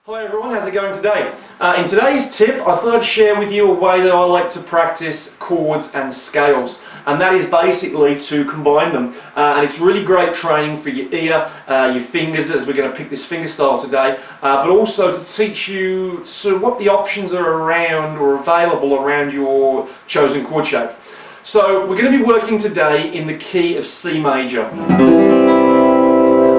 Hi everyone, how's it going today? In today's tip, I thought I'd share with you a way that I like to practice chords and scales, and that is basically to combine them. And it's really great training for your ear, your fingers, as we're going to pick this finger style today, but also to teach you sort of what the options are around or available around your chosen chord shape. So we're going to be working today in the key of C major.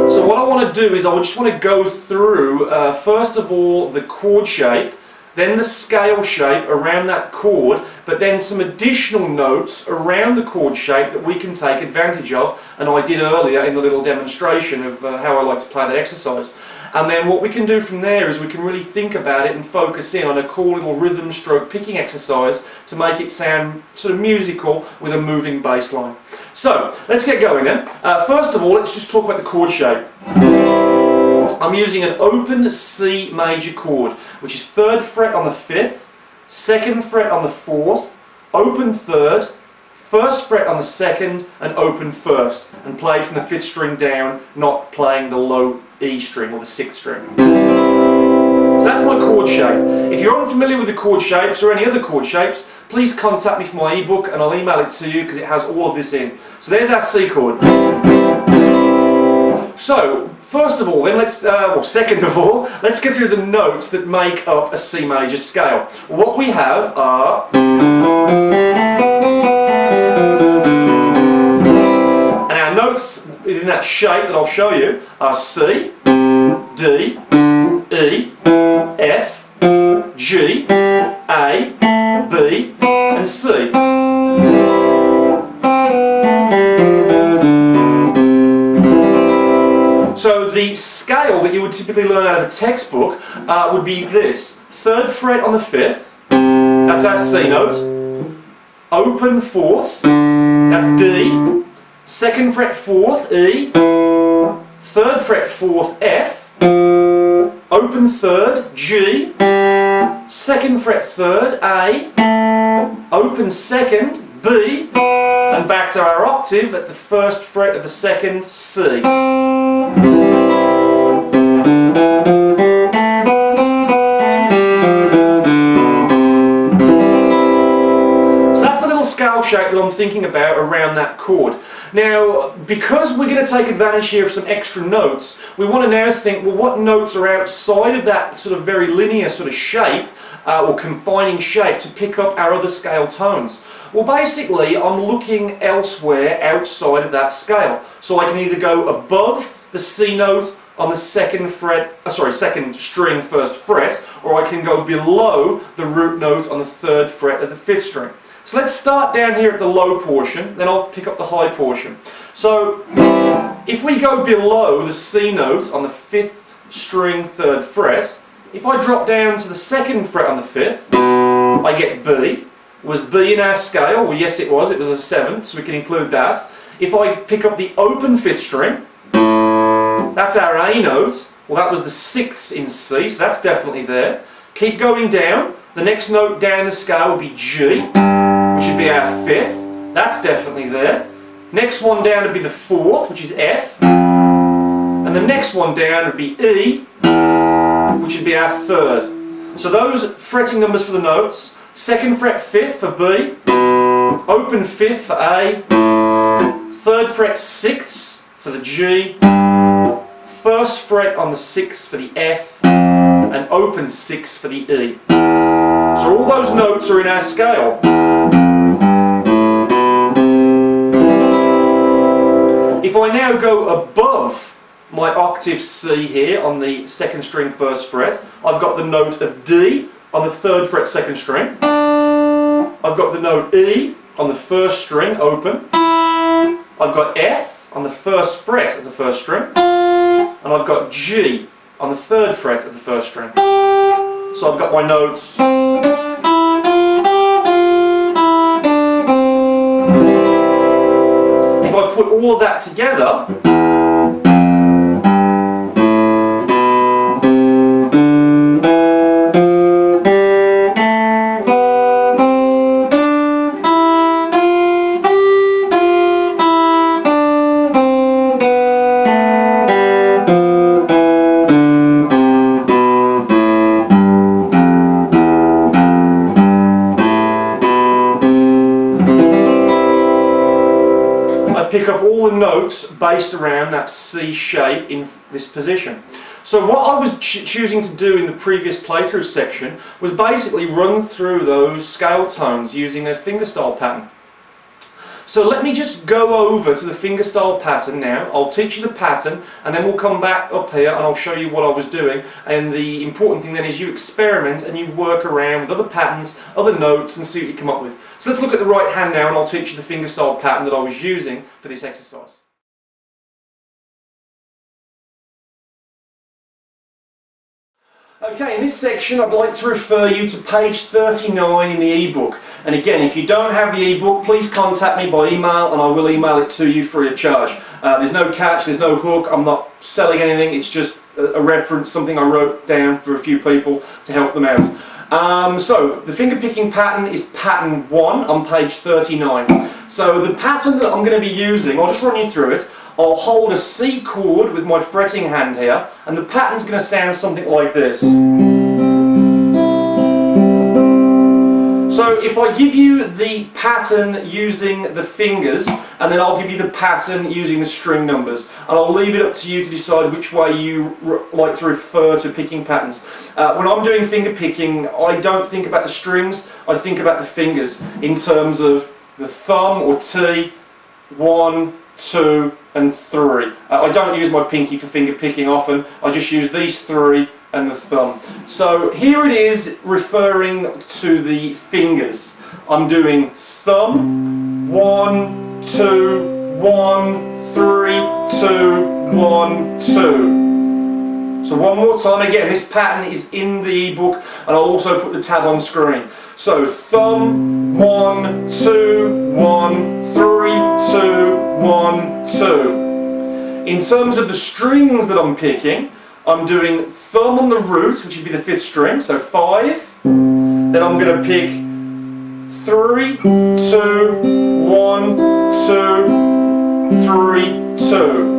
So what I want to do is I just want to go through first of all the chord shape, then the scale shape around that chord, but then some additional notes around the chord shape that we can take advantage of, and I did earlier in the little demonstration of how I like to play that exercise. And then what we can do from there is we can really think about it and focus in on a cool little rhythm stroke picking exercise to make it sound sort of musical with a moving bass line. So let's get going then. First of all, let's just talk about the chord shape. I'm using an open C major chord, which is 3rd fret on the 5th, 2nd fret on the 4th, open 3rd, 1st fret on the 2nd, and open 1st, and played from the 5th string down, not playing the low E string or the 6th string. So that's my chord shape. If you're unfamiliar with the chord shapes or any other chord shapes, please contact me for my ebook and I'll email it to you because it has all of this in. So there's our C chord. So first of all, then second of all, let's get through the notes that make up a C major scale. What we have are, and our notes within that shape that I'll show you are C, D, E, F, G, A, B, and C. So the scale that you would typically learn out of a textbook would be this: 3rd fret on the 5th, that's our C note, open 4th, that's D, 2nd fret 4th, E, 3rd fret 4th, F, open 3rd, G, 2nd fret 3rd, A, open 2nd, B, and back to our octave at the 1st fret of the 2nd, C. Scale shape that I'm thinking about around that chord. Now, because we're going to take advantage here of some extra notes, we want to now think, well, what notes are outside of that sort of very linear sort of shape or confining shape to pick up our other scale tones? Well, basically, I'm looking elsewhere outside of that scale. So I can either go above the C note on the 2nd string 1st fret, or I can go below the root note on the 3rd fret of the 5th string. So let's start down here at the low portion, then I'll pick up the high portion. So if we go below the C note on the 5th string 3rd fret, if I drop down to the 2nd fret on the 5th, I get B. Was B in our scale? Well, yes it was a 7th, so we can include that. If I pick up the open 5th string, that's our A note. Well, that was the 6th in C, so that's definitely there. Keep going down. The next note down the scale would be G, which would be our 5th. That's definitely there. Next one down would be the 4th, which is F. And the next one down would be E, which would be our 3rd. So those fretting numbers for the notes: 2nd fret 5th for B, open 5th for A, 3rd fret 6th for the G, 1st fret on the 6th for the F, and open 6th for the E. So all those notes are in our scale. If I now go above my octave C here on the 2nd string 1st fret, I've got the note of D on the 3rd fret 2nd string. I've got the note E on the 1st string open. I've got F on the 1st fret of the 1st string. And I've got G on the 3rd fret of the 1st string. So I've got my notes. If I put all of that together, notes based around that C shape in this position. So what I was choosing to do in the previous playthrough section was basically run through those scale tones using a fingerstyle pattern. So let me just go over to the fingerstyle pattern now. I'll teach you the pattern and then we'll come back up here and I'll show you what I was doing. And the important thing then is you experiment and you work around with other patterns, other notes, and see what you come up with. So let's look at the right hand now and I'll teach you the fingerstyle pattern that I was using for this exercise. Okay, in this section I'd like to refer you to page 39 in the ebook. And again, if you don't have the ebook, please contact me by email and I will email it to you free of charge. There's no catch, there's no hook, I'm not selling anything, it's just a reference, something I wrote down for a few people to help them out. So, the finger picking pattern is pattern 1 on page 39. So the pattern that I'm going to be using, I'll just run you through it. I'll hold a C chord with my fretting hand here, and the pattern's going to sound something like this. So if I give you the pattern using the fingers, and then I'll give you the pattern using the string numbers, and I'll leave it up to you to decide which way you like to refer to picking patterns. When I'm doing finger picking, I don't think about the strings, I think about the fingers in terms of the thumb or T, 1, 2 and 3. I don't use my pinky for finger picking often, I just use these 3 and the thumb. So here it is referring to the fingers. I'm doing thumb, 1, 2, 1, 3, 2, 1, 2. So one more time, again, this pattern is in the ebook and I'll also put the tab on screen. So thumb, 1, 2, 1, 3, 2, 1, 2. In terms of the strings that I'm picking, I'm doing thumb on the root, which would be the 5th string, so 5. Then I'm going to pick 3, 2, 1, 2, 3, 2.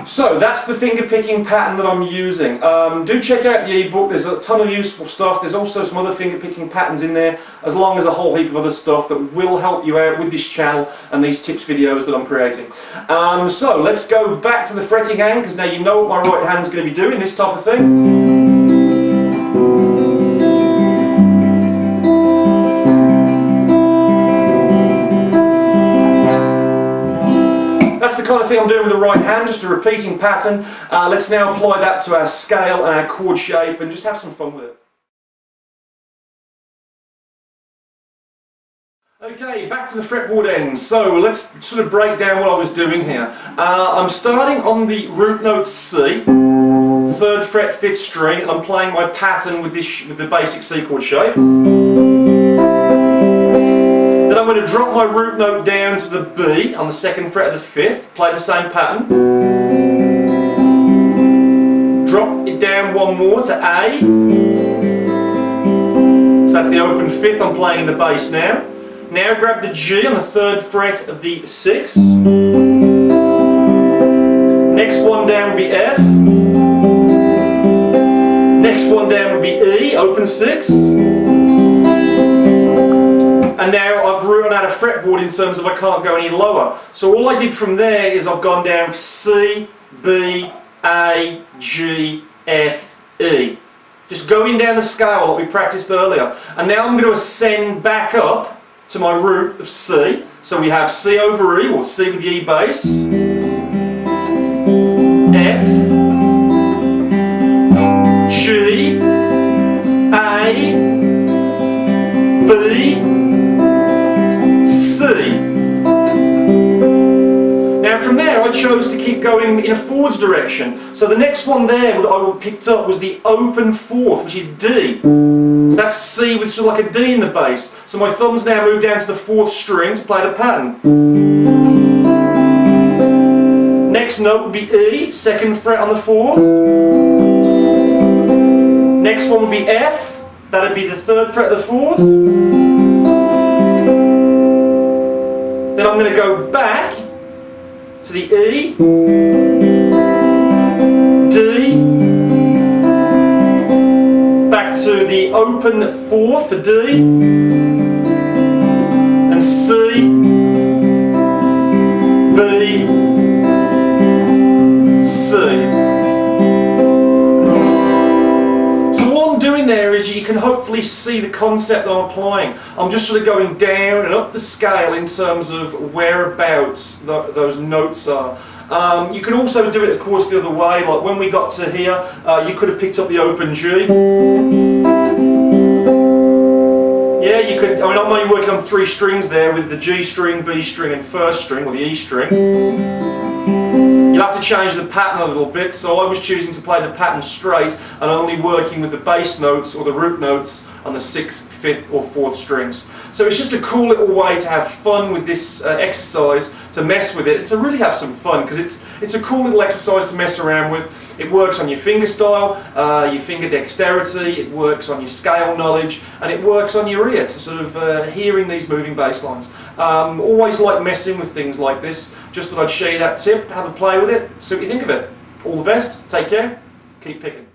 So that's the finger picking pattern that I'm using. Do check out the ebook, there's a ton of useful stuff. There's also some other finger picking patterns in there, as long as a whole heap of other stuff that will help you out with this channel and these tips videos that I'm creating. So let's go back to the fretting hand, because now you know what my right hand's going to be doing, this type of thing. That's the kind of thing I'm doing with the right hand, just a repeating pattern. Let's now apply that to our scale and our chord shape and just have some fun with it. Okay, back to the fretboard ends. So let's sort of break down what I was doing here. I'm starting on the root note C, 3rd fret, 5th string, and I'm playing my pattern with the basic C chord shape. Then I'm going to drop my root note down to the B on the 2nd fret of the 5th, play the same pattern. Drop it down one more to A. So that's the open 5th, I'm playing in the bass now. Now grab the G on the 3rd fret of the 6th. Next one down would be F. Next one down would be E, open 6th. And now I've run out of fretboard in terms of I can't go any lower. So all I did from there is I've gone down C, B, A, G, F, E. Just going down the scale like we practiced earlier. And now I'm going to ascend back up to my root of C. So we have C over E, or C with the E bass. F, G, A, B, Now from there I chose to keep going in a forwards direction. So the next one there I picked up was the open 4th, which is D. So that's C with sort of like a D in the bass. So my thumbs now move down to the 4th string to play the pattern. Next note would be E, 2nd fret on the 4th. Next one would be F, that would be the 3rd fret of the 4th. Then I'm going to go back to the E, to the open 4th for D, and C, B, C. So what I'm doing there is you can hopefully see the concept that I'm applying. I'm just sort of going down and up the scale in terms of whereabouts those notes are. You can also do it, of course, the other way. Like when we got to here, you could have picked up the open G. Yeah, you could. I mean, I'm only working on 3 strings there with the G string, B string, and 1st string, or the E string. You'll have to change the pattern a little bit, so I was choosing to play the pattern straight and only working with the bass notes or the root notes on the 6th, 5th or 4th strings. So it's just a cool little way to have fun with this exercise, to mess with it, to really have some fun, because it's a cool little exercise to mess around with. It works on your finger style, your finger dexterity, it works on your scale knowledge, and it works on your ear to sort of hearing these moving bass lines. Always like messing with things like this. Just thought I'd show you that tip, have a play with it, see what you think of it. All the best, take care, keep picking.